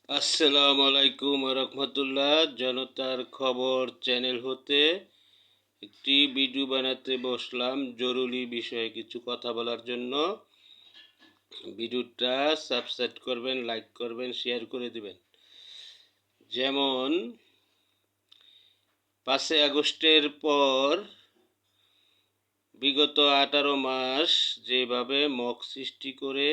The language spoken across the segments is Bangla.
আসসালামু আলাইকুম রহমতুল্লাহ। জনতার খবর চ্যানেল হতে একটি ভিডিও বানাতে বসলাম জরুরি বিষয়ে কিছু কথা বলার জন্য। ভিডিওটা সাবস্ক্রাইব করবেন, লাইক করবেন, শেয়ার করে দিবেন। যেমন 5 আগস্টের পর বিগত 18 মাস যেভাবে মক সৃষ্টি করে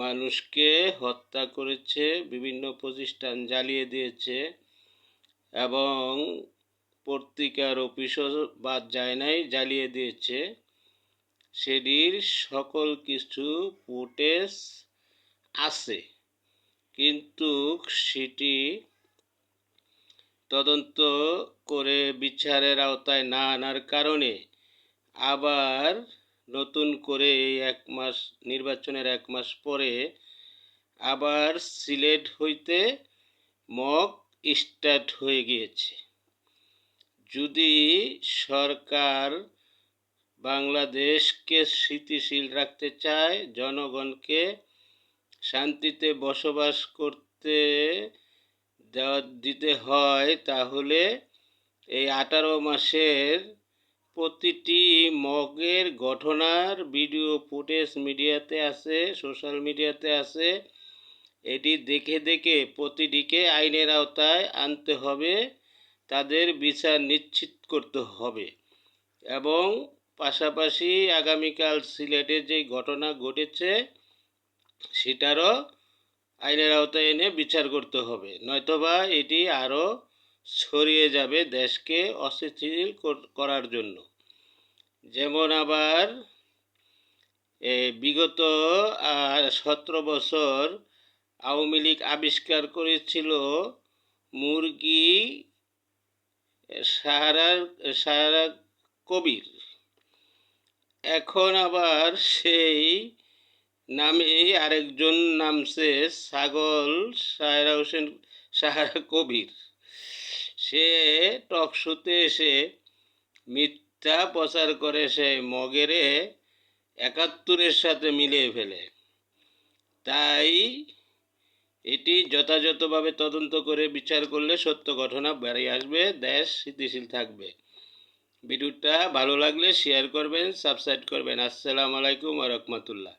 মানুষকে হত্যা করেছে, বিভিন্ন প্রতিষ্ঠান জ্বালিয়ে দিয়েছে এবং পত্রিকার অফিসও বাদ যায় নাই, জ্বালিয়ে দিয়েছে, সেটির সকল কিছু ফুটেজ আছে, কিন্তু সেটি তদন্ত করে বিচারের আওতায় না আনার কারণে আবার নতুন করে এই নির্বাচনের 1 মাস পরে আবার সিলেট হইতে মক স্টার্ট হয়ে গিয়েছে। যদি সরকার বাংলাদেশকে স্থিতিশীল রাখতে চায়, জনগণকে শান্তিতে বসবাস করতে দিতে হয়, তাহলে এই 18 মাসের প্রতিটি মগের ঘটনার ভিডিও ফুটেজ মিডিয়াতে আছে, সোশ্যাল মিডিয়াতে আছে। এটি দেখে দেখে প্রতিটিকে আইনের আওতায় আনতে হবে, তাদের বিচার নিশ্চিত করতে হবে এবং পাশাপাশি আগামীকাল সিলেটে যে ঘটনা ঘটেছে সেটারও আইনের আওতায় এনে বিচার করতে হবে, নয়তোবা এটি আরও ছড়িয়ে যাবে দেশকে অস্থিতিশীল করার জন্য। যেমন আবার বিগত 17 বছর আওয়ামী লীগ আবিষ্কার করেছিল মুরগি সাহারা কবির, এখন আবার সেই নামে আরেকজন নামছে ছাগল সাহারা কবির। সে টক শোতে এসে মিথ্যা প্রচার করে, সে মগেরে 71-এর সাথে মিলিয়ে ফেলে। তাই এটি যথাযথভাবে তদন্ত করে বিচার করলে সত্য ঘটনা বেরিয়ে আসবে, দেশ স্থিতিশীল থাকবে। ভিডিওটা ভালো লাগলে শেয়ার করবেন, সাবস্ক্রাইব করবেন। আসসালামু আলাইকুম ওয়া রাহমাতুল্লাহ।